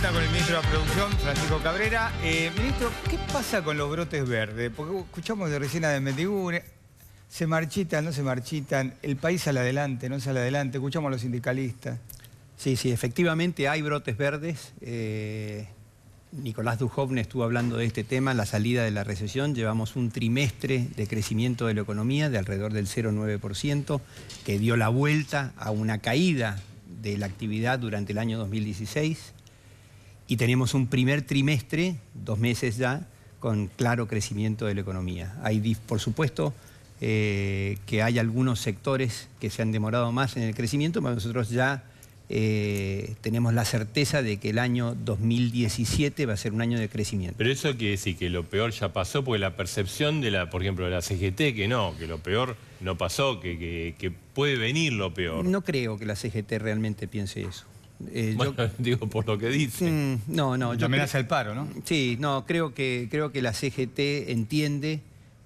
Entrevista con el ministro de Producción, Francisco Cabrera. Ministro, ¿qué pasa con los brotes verdes? Porque escuchamos de recién de Mendiguren, se marchitan, no se marchitan, el país sale adelante, no sale adelante, escuchamos a los sindicalistas. Sí, efectivamente hay brotes verdes. Nicolás Dujovne estuvo hablando de este tema en la salida de la recesión. Llevamos un trimestre de crecimiento de la economía de alrededor del 0,9%, que dio la vuelta a una caída de la actividad durante el año 2016. Y tenemos un primer trimestre, 2 meses ya, con claro crecimiento de la economía. Hay, por supuesto, que hay algunos sectores que se han demorado más en el crecimiento, pero nosotros ya tenemos la certeza de que el año 2017 va a ser un año de crecimiento. Pero eso quiere decir que lo peor ya pasó, porque la percepción de por ejemplo, de la CGT, que lo peor no pasó, que puede venir lo peor. No creo que la CGT realmente piense eso. Bueno, digo por lo que dice. No. Yo amenaza el paro, ¿no? Sí, no, creo que la CGT entiende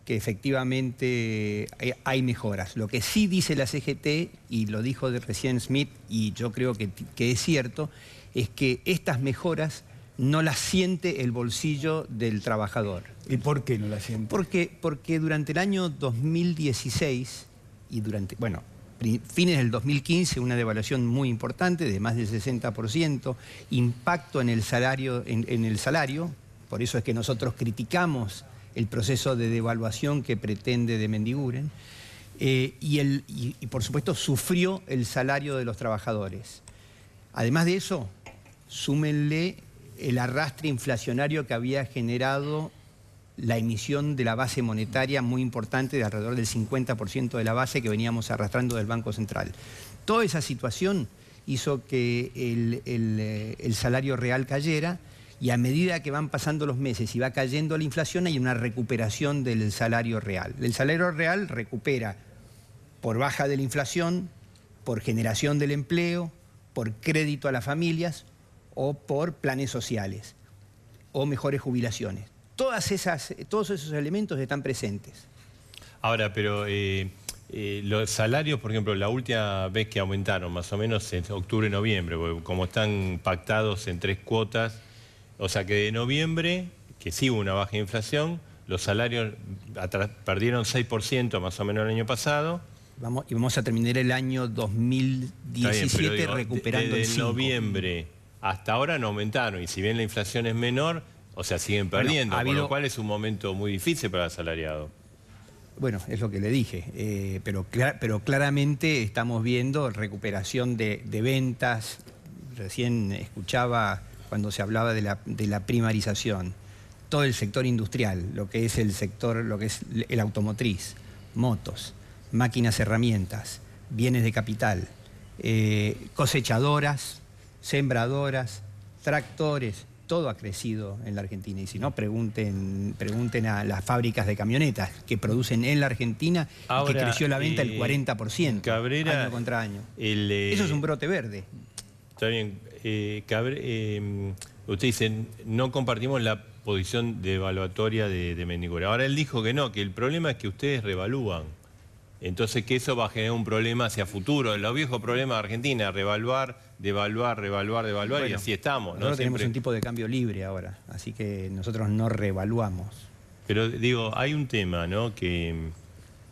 que efectivamente hay mejoras. Lo que sí dice la CGT, y lo dijo recién Smith, y yo creo que es cierto, es que estas mejoras no las siente el bolsillo del trabajador. ¿Y por qué no las siente? Porque durante el año 2016 y durante, fines del 2015, una devaluación muy importante de más del 60%, impacto en el salario, por eso es que nosotros criticamos el proceso de devaluación que pretende de Mendiguren, y por supuesto sufrió el salario de los trabajadores. Además de eso, súmenle el arrastre inflacionario que había generado la emisión de la base monetaria muy importante de alrededor del 50% de la base que veníamos arrastrando del Banco Central. Toda esa situación hizo que el salario real cayera, y a medida que van pasando los meses y va cayendo la inflación, hay una recuperación del salario real. El salario real recupera por baja de la inflación, por generación del empleo, por crédito a las familias o por planes sociales o mejores jubilaciones. Todos esos elementos están presentes. Ahora, pero los salarios, por ejemplo, la última vez que aumentaron, más o menos en octubre, noviembre, porque como están pactados en 3 cuotas, o sea que de noviembre, que sí hubo una baja inflación, los salarios perdieron 6% más o menos el año pasado. Y vamos a terminar el año 2017 recuperando el 5%. Desde noviembre hasta ahora no aumentaron, y si bien la inflación es menor, o sea, siguen perdiendo, con lo cual es un momento muy difícil para el asalariado. Bueno, es lo que le dije, pero claramente estamos viendo recuperación de ventas. Recién escuchaba cuando se hablaba de la primarización. Todo el sector industrial, lo que es el automotriz, motos, máquinas, herramientas, bienes de capital, cosechadoras, sembradoras, tractores, todo ha crecido en la Argentina. Y si no, pregunten a las fábricas de camionetas que producen en la Argentina, y que creció la venta el 40%, Cabrera, año contra año. Eso es un brote verde. Está bien. Usted dice, no compartimos la posición devaluatoria de Mendiguren. Ahora él dijo que no, que el problema es que ustedes revalúan. Entonces que eso va a generar un problema hacia futuro. Los viejos problemas de Argentina, revaluar, devaluar, bueno, y así estamos, ¿no? Nosotros tenemos un tipo de cambio libre ahora, así que nosotros no revaluamos. Pero digo, hay un tema, ¿no?, que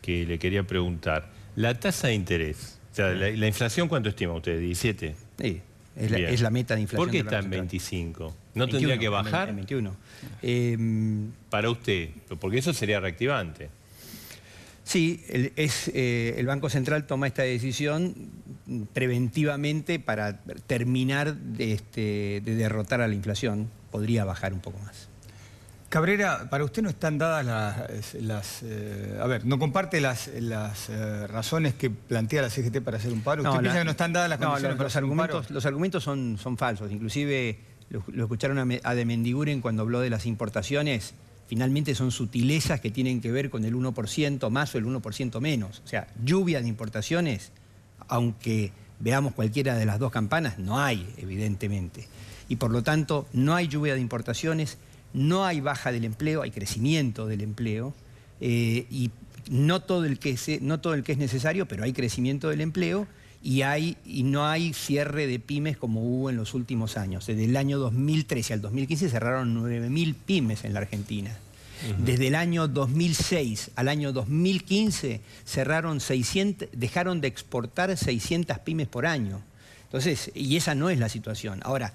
le quería preguntar. La tasa de interés, o sea, la inflación, ¿cuánto estima usted? ¿17? Sí. Es la meta de inflación. ¿Por qué está en 25? ¿No 21, tendría que bajar? En 21. Para usted, porque eso sería reactivante. Sí, el Banco Central toma esta decisión preventivamente para terminar de derrotar a la inflación. Podría bajar un poco más. Cabrera, para usted no están dadas no comparte las razones que plantea la CGT para hacer un paro. ¿Usted piensa que no están dadas las condiciones para hacer un paro? Los argumentos son falsos. Inclusive lo escucharon a de Mendiguren cuando habló de las importaciones. Finalmente son sutilezas que tienen que ver con el 1% más o el 1% menos. O sea, lluvia de importaciones, aunque veamos cualquiera de las dos campanas, no hay, evidentemente. Y por lo tanto, no hay lluvia de importaciones. No hay baja del empleo, hay crecimiento del empleo, y no todo el que es necesario, pero hay crecimiento del empleo, y no hay cierre de pymes como hubo en los últimos años. Desde el año 2013 al 2015 cerraron 9.000 pymes en la Argentina. Desde el año 2006 al año 2015 dejaron de exportar 600 pymes por año. Entonces, y esa no es la situación. Ahora,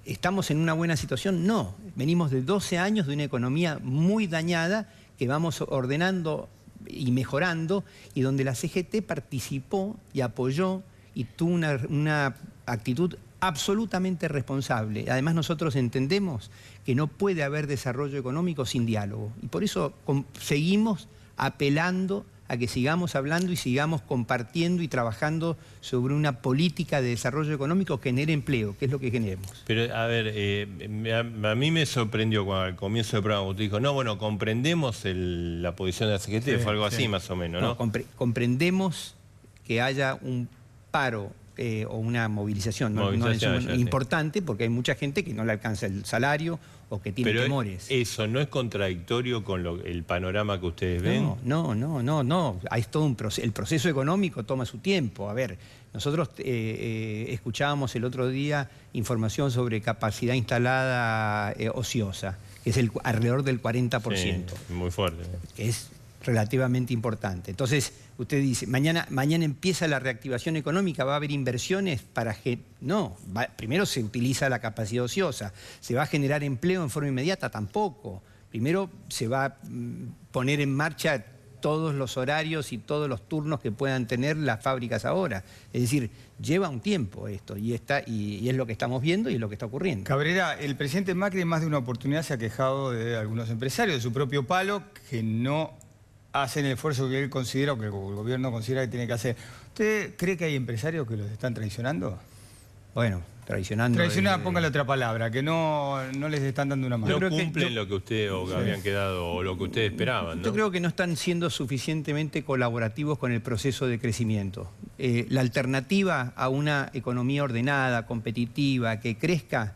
¿estamos en una buena situación? No. Venimos de 12 años de una economía muy dañada que vamos ordenando y mejorando, y donde la CGT participó y apoyó y tuvo una actitud absolutamente responsable. Además, nosotros entendemos que no puede haber desarrollo económico sin diálogo. Y por eso seguimos apelando a que sigamos hablando y sigamos compartiendo y trabajando sobre una política de desarrollo económico que genere empleo, que es lo que queremos. Pero, a ver, a mí me sorprendió cuando al comienzo del programa usted dijo, no, bueno, comprendemos la posición de la CGT, Sí, fue algo sí. así más o menos, ¿no? Comprendemos que haya un paro o una movilización, importante, porque hay mucha gente que no le alcanza el salario o que tiene Pero temores. ¿eso no es contradictorio con el panorama que ustedes ven? No. Hay todo el proceso económico toma su tiempo. A ver, nosotros escuchábamos el otro día información sobre capacidad instalada ociosa, que es alrededor del 40%. Sí, muy fuerte. Que es relativamente importante. Entonces, usted dice, mañana empieza la reactivación económica, va a haber inversiones para... No, primero se utiliza la capacidad ociosa. ¿Se va a generar empleo en forma inmediata? Tampoco. Primero se va a poner en marcha todos los horarios y todos los turnos que puedan tener las fábricas ahora. Es decir, lleva un tiempo esto, y es lo que estamos viendo y es lo que está ocurriendo. Cabrera, el presidente Macri en más de una oportunidad se ha quejado de algunos empresarios de su propio palo que no hacen el esfuerzo que él considera o que el gobierno considera que tiene que hacer. ¿Usted cree que hay empresarios que los están traicionando? Bueno, traicionando... Póngale otra palabra, que no les están dando una mano. No cumplen lo que ustedes habían quedado o lo que ustedes esperaban, ¿no? Yo creo que no están siendo suficientemente colaborativos con el proceso de crecimiento. La alternativa a una economía ordenada, competitiva, que crezca,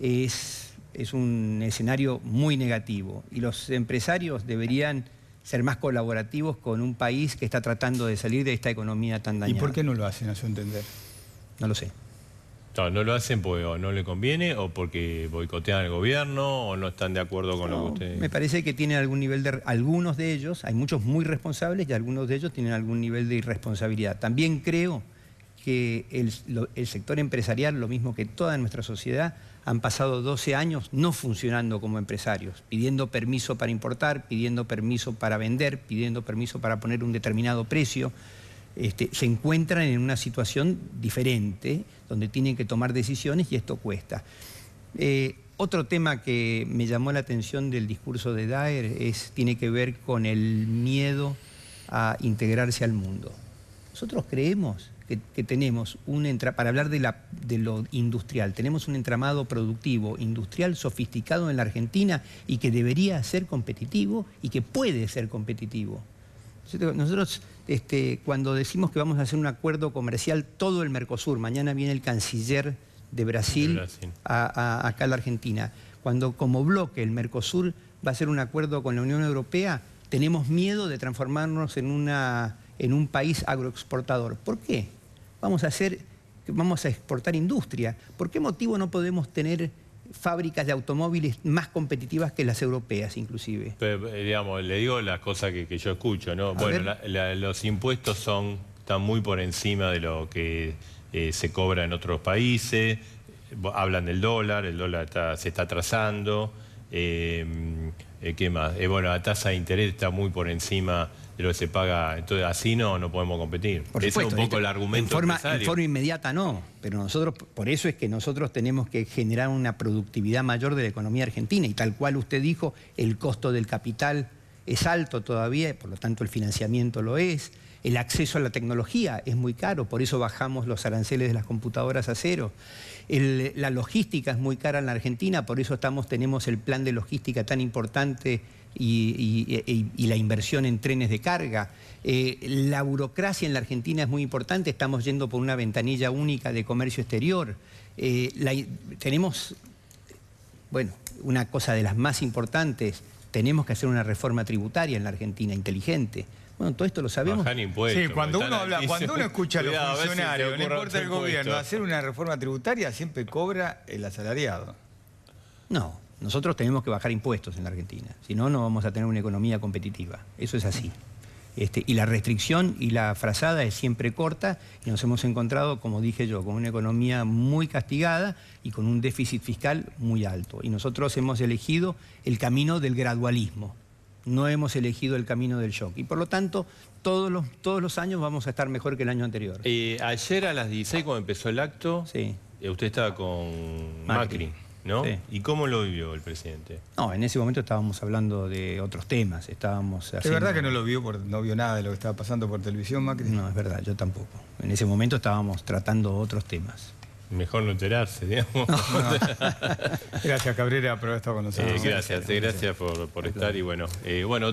es un escenario muy negativo. Y los empresarios deberían ser más colaborativos con un país que está tratando de salir de esta economía tan dañada. ¿Y por qué no lo hacen, a su entender? No lo sé. No lo hacen porque o no le conviene, o porque boicotean al gobierno, o no están de acuerdo con lo que ustedes... Me parece que tienen algún nivel de... Algunos de ellos, hay muchos muy responsables y algunos de ellos tienen algún nivel de irresponsabilidad. También creo que el sector empresarial, lo mismo que toda nuestra sociedad, han pasado 12 años no funcionando como empresarios, pidiendo permiso para importar, pidiendo permiso para vender, pidiendo permiso para poner un determinado precio. Se encuentran en una situación diferente, donde tienen que tomar decisiones y esto cuesta. Otro tema que me llamó la atención del discurso de Daer tiene que ver con el miedo a integrarse al mundo. Nosotros creemos que tenemos para hablar de lo industrial, tenemos un entramado productivo, industrial, sofisticado en la Argentina y que debería ser competitivo y que puede ser competitivo. Nosotros, cuando decimos que vamos a hacer un acuerdo comercial, todo el Mercosur, mañana viene el canciller de Brasil acá a la Argentina, cuando como bloque el Mercosur va a hacer un acuerdo con la Unión Europea, tenemos miedo de transformarnos en un país agroexportador. ¿Por qué? Vamos a exportar industria. ¿Por qué motivo no podemos tener fábricas de automóviles más competitivas que las europeas, inclusive? Pero, digamos, le digo las cosas que yo escucho, ¿no? Bueno, los impuestos están muy por encima de lo que se cobra en otros países. Hablan del dólar, el dólar se está atrasando. ¿Qué más? Bueno, la tasa de interés está muy por encima de lo que se paga. Entonces, así no podemos competir. Ese es un poco el argumento en forma inmediata no, pero nosotros, por eso es que nosotros tenemos que generar una productividad mayor de la economía argentina, y tal cual usted dijo, el costo del capital es alto todavía, y por lo tanto el financiamiento lo es. El acceso a la tecnología es muy caro, por eso bajamos los aranceles de las computadoras a cero. La logística es muy cara en la Argentina, por eso tenemos el plan de logística tan importante y la inversión en trenes de carga. La burocracia en la Argentina es muy importante, estamos yendo por una ventanilla única de comercio exterior. Tenemos, bueno, una cosa de las más importantes, tenemos que hacer una reforma tributaria en la Argentina inteligente, Bueno, todo esto lo sabemos. Bajar impuestos. Sí, cuando porque uno están habla, cuando uno escucha a los Cuidado, a ver si funcionarios, te no ocurre importa el otro gobierno, impuesto. hacer una reforma tributaria, siempre cobra el asalariado. No, nosotros tenemos que bajar impuestos en la Argentina, si no, no vamos a tener una economía competitiva. Eso es así. Y la restricción y la frazada es siempre corta y nos hemos encontrado, como dije yo, con una economía muy castigada y con un déficit fiscal muy alto. Y nosotros hemos elegido el camino del gradualismo, no hemos elegido el camino del shock. Y por lo tanto, todos los años vamos a estar mejor que el año anterior. Ayer a las 16, cuando empezó el acto, Sí. Usted estaba con Macri. Macri, ¿no? Sí. ¿Y cómo lo vivió el presidente? No, en ese momento estábamos hablando de otros temas, estábamos ¿Es verdad que no lo vio, no vio nada de lo que estaba pasando por televisión, Macri? No, es verdad, yo tampoco. En ese momento estábamos tratando otros temas. Mejor no enterarse, digamos. Gracias, Cabrera, por haber estado con nosotros. Gracias por estar y bueno,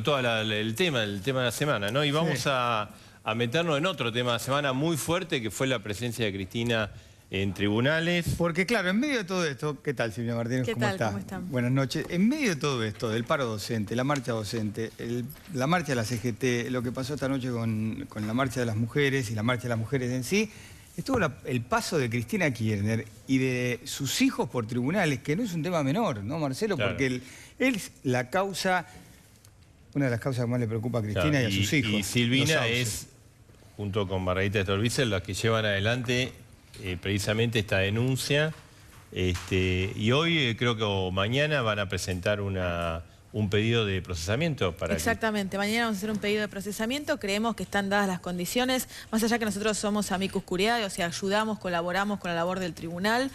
todo el tema de la semana, ¿no? Y vamos Sí. a meternos en otro tema de la semana muy fuerte, que fue la presencia de Cristina en tribunales. Porque claro, en medio de todo esto, ¿qué tal, Silvia Martínez? ¿Qué ¿Cómo tal? está? ¿Cómo están? Buenas noches. En medio de todo esto, del paro docente, la marcha docente, la marcha de la CGT, lo que pasó esta noche con la marcha de las mujeres y la marcha de las mujeres en sí, estuvo el paso de Cristina Kirchner y de sus hijos por tribunales, que no es un tema menor, ¿no, Marcelo? Claro. Porque él es la causa, una de las causas que más le preocupa a Cristina Claro, y a sus hijos. Y los Silvina sauces. es, junto con Margarita Stolbizer, las que llevan adelante precisamente esta denuncia. Y hoy, creo que o mañana, van a presentar un pedido de procesamiento para Exactamente, mañana vamos a hacer un pedido de procesamiento, creemos que están dadas las condiciones, más allá que nosotros somos amicus curiae, o sea, ayudamos, colaboramos con la labor del tribunal,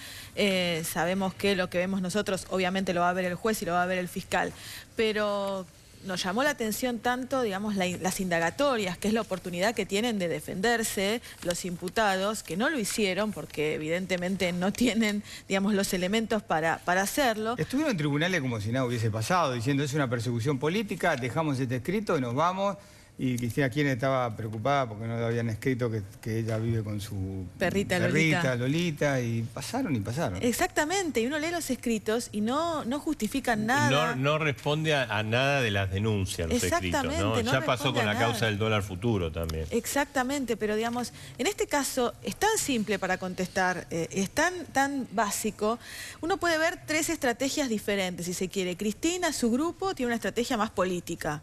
sabemos que lo que vemos nosotros obviamente lo va a ver el juez y lo va a ver el fiscal, pero nos llamó la atención tanto, digamos, las indagatorias, que es la oportunidad que tienen de defenderse los imputados, que no lo hicieron porque evidentemente no tienen, digamos, los elementos para hacerlo. Estuvieron en tribunales como si nada hubiese pasado, diciendo es una persecución política, dejamos este escrito y nos vamos. Y Cristina Kirchner estaba preocupada porque no le habían escrito que ella vive con su Perrita Lolita, y pasaron. Exactamente, y uno lee los escritos y no justifican nada. No responde a nada de las denuncias, los escritos, ¿no? Exactamente, no Ya pasó responde con a la nada. causa del dólar futuro también. Exactamente, pero digamos, en este caso es tan simple para contestar, es tan básico. Uno puede ver tres estrategias diferentes, si se quiere. Cristina, su grupo, tiene una estrategia más política.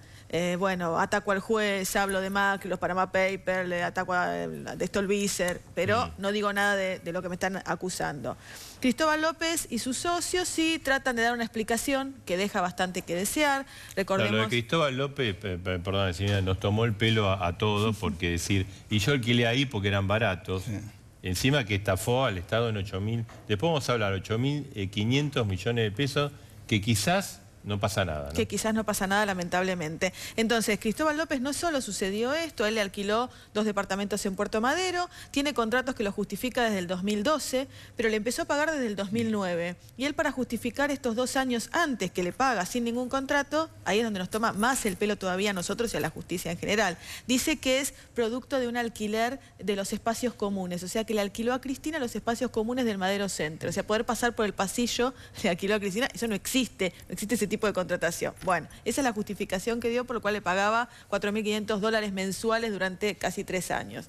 Bueno, ataco al juez, hablo de Macri, los Panama Papers, le ataco de Stolbizer, pero no digo nada de lo que me están acusando. Cristóbal López y sus socios sí tratan de dar una explicación que deja bastante que desear. Recordemos... No, lo de Cristóbal López, perdón, señora, nos tomó el pelo a todos porque decir, y yo alquilé ahí porque eran baratos. Sí. Encima que estafó al Estado en 8.000, después vamos a hablar, 8.500 millones de pesos, que quizás no pasa nada, ¿no? Que quizás no pasa nada, lamentablemente. Entonces, Cristóbal López no solo sucedió esto, él le alquiló 2 departamentos en Puerto Madero, tiene contratos que lo justifica desde el 2012, pero le empezó a pagar desde el 2009. Y él, para justificar estos 2 años antes que le paga sin ningún contrato, ahí es donde nos toma más el pelo todavía a nosotros y a la justicia en general. Dice que es producto de un alquiler de los espacios comunes, o sea que le alquiló a Cristina los espacios comunes del Madero Center. O sea, poder pasar por el pasillo, le alquiló a Cristina, eso no existe ese tipo de contratación. Bueno, esa es la justificación que dio, por lo cual le pagaba $4.500 mensuales durante casi 3 años.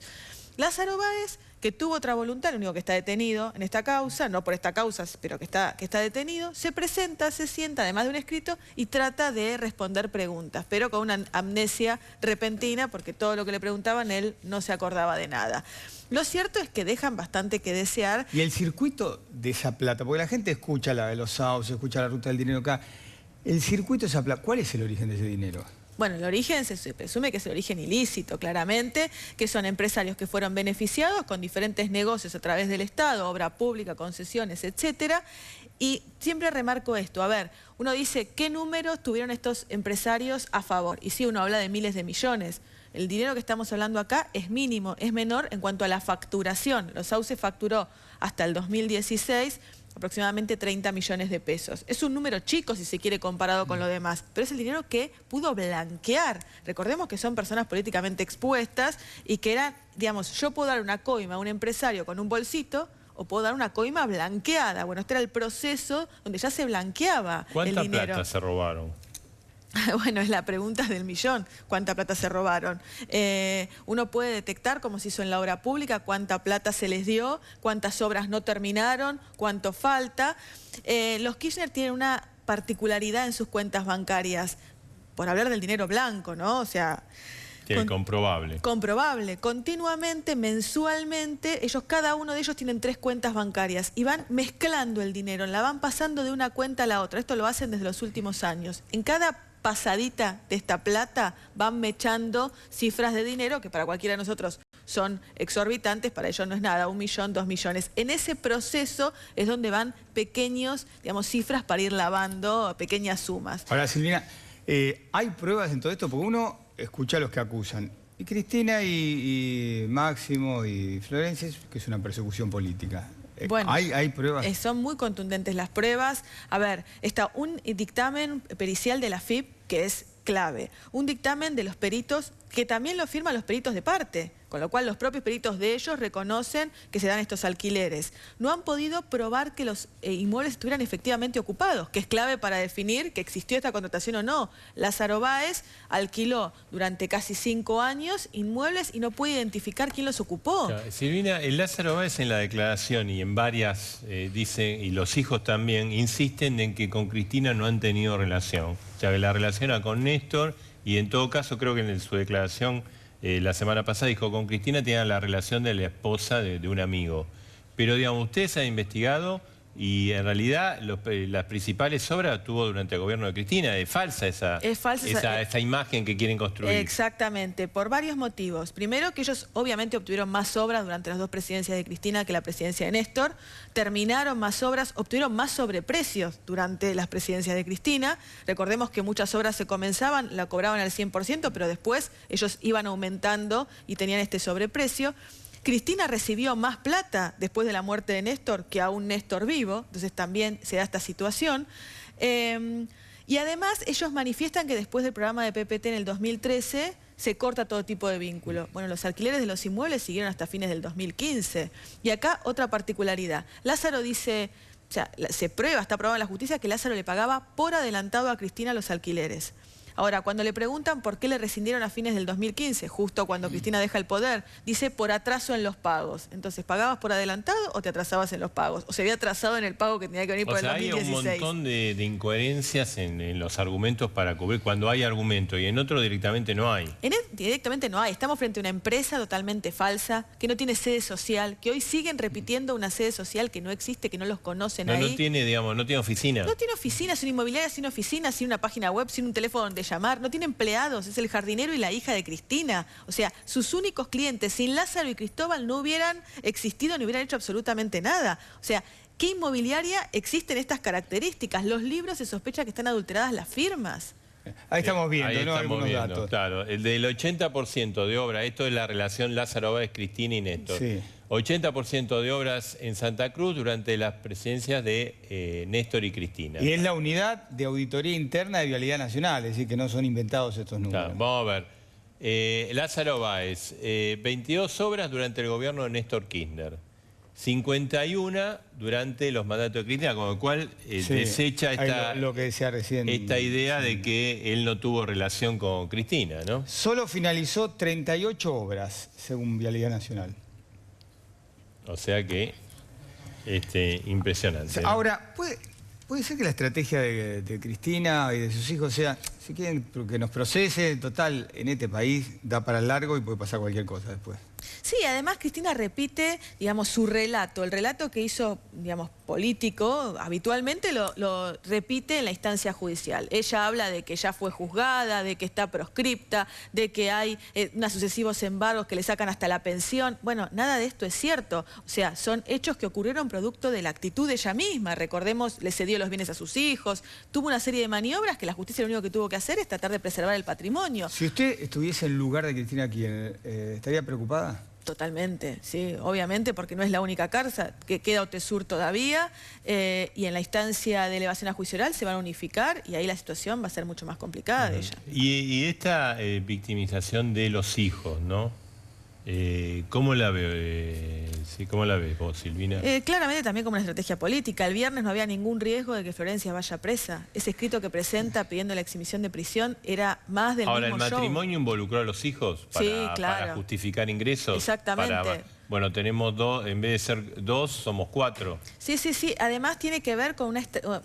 Lázaro Báez, que tuvo otra voluntad, el único que está detenido en esta causa, no por esta causa, pero que está detenido, se presenta, se sienta, además de un escrito, y trata de responder preguntas, pero con una amnesia repentina, porque todo lo que le preguntaban, él no se acordaba de nada. Lo cierto es que dejan bastante que desear. Y el circuito de esa plata, porque la gente escucha la de los sauces, escucha la ruta del dinero acá. El circuito de esa plata, ¿cuál es el origen de ese dinero? Bueno, el origen se presume que es el origen ilícito, claramente, que son empresarios que fueron beneficiados con diferentes negocios a través del Estado, obra pública, concesiones, etcétera. Y siempre remarco esto, a ver, uno dice, ¿qué números tuvieron estos empresarios a favor? Y sí, uno habla de miles de millones. El dinero que estamos hablando acá es mínimo, es menor en cuanto a la facturación. Los Sauces facturó hasta el 2016 aproximadamente 30 millones de pesos. Es un número chico si se quiere comparado con lo demás, pero es el dinero que pudo blanquear. Recordemos que son personas políticamente expuestas y que eran, digamos, yo puedo dar una coima a un empresario con un bolsito o puedo dar una coima blanqueada. Bueno, este era el proceso donde ya se blanqueaba el dinero. ¿Cuánta plata se robaron? Bueno, es la pregunta del millón, ¿cuánta plata se robaron? Uno puede detectar, como se hizo en la obra pública, cuánta plata se les dio, cuántas obras no terminaron, cuánto falta. Los Kirchner tienen una particularidad en sus cuentas bancarias, por hablar del dinero blanco, ¿no? O sea... comprobable. Comprobable. Continuamente, mensualmente, cada uno de ellos tienen 3 cuentas bancarias y van mezclando el dinero, la van pasando de una cuenta a la otra. Esto lo hacen desde los últimos años. En cada pasadita de esta plata van mechando cifras de dinero que para cualquiera de nosotros son exorbitantes, para ellos no es nada, 1 millón, 2 millones. En ese proceso es donde van pequeños, digamos, cifras para ir lavando, pequeñas sumas. Ahora, Silvina, ¿hay pruebas en todo esto? Porque uno escucha a los que acusan. Y Cristina y Máximo y Florencia, que es una persecución política. Bueno, ¿Hay pruebas? Son muy contundentes las pruebas. A ver, está un dictamen pericial de la FIP que es clave. Un dictamen de los peritos que también lo firman los peritos de parte, con lo cual los propios peritos de ellos reconocen que se dan estos alquileres. No han podido probar que los inmuebles estuvieran efectivamente ocupados, que es clave para definir que existió esta contratación o no. Lázaro Báez alquiló durante casi 5 años inmuebles y no puede identificar quién los ocupó. Claro, Silvina, el Lázaro Báez en la declaración y en varias dice, y los hijos también, insisten en que con Cristina no han tenido relación. O sea, que la relaciona con Néstor y en todo caso creo que en su declaración la semana pasada dijo con Cristina tenía la relación de la esposa de un amigo. Pero digamos, ustedes han investigado y en realidad las principales obras tuvo durante el gobierno de Cristina. Es falsa esa imagen que quieren construir. Exactamente, por varios motivos. Primero, que ellos obviamente obtuvieron más obras durante las 2 presidencias de Cristina que la presidencia de Néstor. Terminaron más obras, obtuvieron más sobreprecios durante las presidencias de Cristina. Recordemos que muchas obras se comenzaban, la cobraban al 100%, pero después ellos iban aumentando y tenían este sobreprecio. Cristina recibió más plata después de la muerte de Néstor que a un Néstor vivo, entonces también se da esta situación. Y además ellos manifiestan que después del programa de PPT en el 2013 se corta todo tipo de vínculo. Bueno, los alquileres de los inmuebles siguieron hasta fines del 2015. Y acá otra particularidad. Lázaro dice, o sea, se prueba, está probado en la justicia que Lázaro le pagaba por adelantado a Cristina los alquileres. Ahora, cuando le preguntan por qué le rescindieron a fines del 2015, justo cuando Cristina deja el poder, dice por atraso en los pagos. Entonces, ¿pagabas por adelantado o te atrasabas en los pagos? ¿O se había atrasado en el pago que tenía que venir por el 2016? Hay un montón de incoherencias en los argumentos para cubrir cuando hay argumento y en otro directamente no hay. Directamente no hay. Estamos frente a una empresa totalmente falsa, que no tiene sede social, que hoy siguen repitiendo una sede social que no existe, que no los conocen ahí. No tiene, digamos, no tiene oficina. No tiene oficina, sin inmobiliaria, sin oficina, sin una página web, sin un teléfono donde llamar, no tiene empleados, es el jardinero y la hija de Cristina. O sea, sus únicos clientes, sin Lázaro y Cristóbal no hubieran existido, ni hubieran hecho absolutamente nada. O sea, ¿qué inmobiliaria existen estas características? Los libros se sospecha que están adulteradas las firmas. Ahí estamos viendo, ahí ¿no? estamos Algunos viendo, datos. claro. El del 80% de obra, esto es la relación Lázaro Báez, Cristina y Néstor. Sí. 80% de obras en Santa Cruz durante las presidencias de Néstor y Cristina. Y es la unidad de auditoría interna de Vialidad Nacional, es decir, que no son inventados estos números. Claro, vamos a ver. Lázaro Báez, 22 obras durante el gobierno de Néstor Kirchner. 51 durante los mandatos de Cristina, con lo cual desecha lo que decía recién, esta idea de que él no tuvo relación con Cristina, ¿no? Solo finalizó 38 obras, según Vialidad Nacional. O sea que, impresionante. ¿No? Ahora, ¿puede ser que la estrategia de Cristina y de sus hijos sea, si quieren que nos procese, total, en este país da para largo y puede pasar cualquier cosa después? Sí, además Cristina repite, digamos, su relato. El relato que hizo, digamos, político, habitualmente lo repite en la instancia judicial. Ella habla de que ya fue juzgada, de que está proscripta, de que hay unos sucesivos embargos que le sacan hasta la pensión. Bueno, nada de esto es cierto. O sea, son hechos que ocurrieron producto de la actitud de ella misma. Recordemos, le cedió los bienes a sus hijos, tuvo una serie de maniobras que la justicia lo único que tuvo que hacer es tratar de preservar el patrimonio. Si usted estuviese en lugar de Cristina Kirchner, ¿estaría preocupada? Totalmente, sí, obviamente, porque no es la única causa, que queda Otesur todavía, y en la instancia de elevación a juicio oral se van a unificar y ahí la situación va a ser mucho más complicada de ella. Y esta victimización de los hijos, ¿no? ¿Cómo la ve? Sí, ¿cómo la ves vos, Silvina? Claramente también como una estrategia política. El viernes no había ningún riesgo de que Florencia vaya presa. Ese escrito que presenta pidiendo la exhibición de prisión era más del Ahora, mismo ¿el matrimonio involucró a los hijos Sí, claro. para justificar ingresos? Exactamente. Bueno, tenemos dos, en vez de ser dos, somos 4. Sí, sí, sí. Además tiene que ver con una...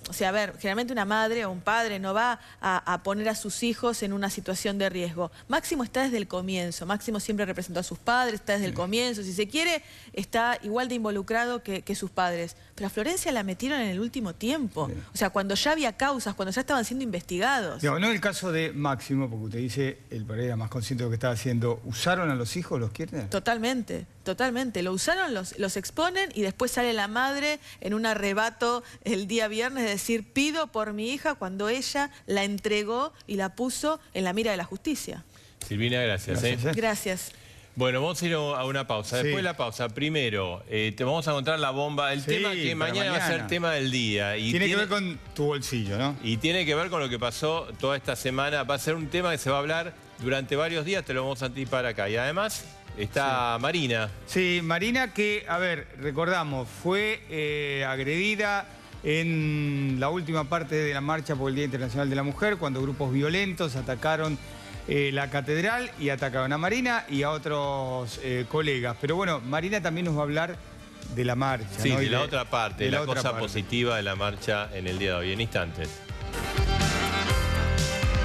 O sea, a ver, generalmente una madre o un padre no va a poner a sus hijos en una situación de riesgo. Máximo está desde el comienzo. Máximo siempre representó a sus padres, está desde el comienzo. Si se quiere, está igual de involucrado que sus padres. Pero a Florencia la metieron en el último tiempo. Sí. O sea, cuando ya había causas, cuando ya estaban siendo investigados. No, no es el caso de Máximo, porque usted dice, el Pereira más consciente de lo que estaba haciendo. ¿Usaron a los hijos, los quieren? Totalmente. Totalmente, lo usaron, los exponen y después sale la madre en un arrebato el día viernes de decir pido por mi hija cuando ella la entregó y la puso en la mira de la justicia. Silvina, gracias. Gracias. Bueno, vamos a ir a una pausa. Después de la pausa, primero, te vamos a encontrar la bomba, el tema que mañana va a ser tema del día. Y tiene que ver con tu bolsillo, ¿no? Y tiene que ver con lo que pasó toda esta semana. Va a ser un tema que se va a hablar durante varios días, te lo vamos a anticipar acá. Y además... está Marina. Sí, Marina que, a ver, recordamos, fue agredida en la última parte de la marcha por el Día Internacional de la Mujer, cuando grupos violentos atacaron la catedral y atacaron a Marina y a otros colegas. Pero bueno, Marina también nos va a hablar de la marcha. Sí, ¿no? de la otra parte, de la cosa positiva de la marcha en el día de hoy, en instantes.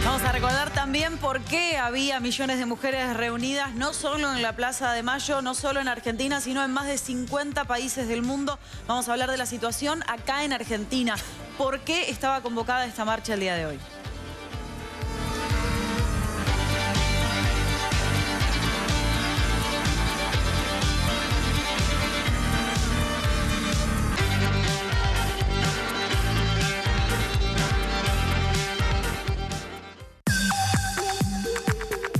Vamos a recordar también por qué había millones de mujeres reunidas, no solo en la Plaza de Mayo, no solo en Argentina, sino en más de 50 países del mundo. Vamos a hablar de la situación acá en Argentina. ¿Por qué estaba convocada esta marcha el día de hoy?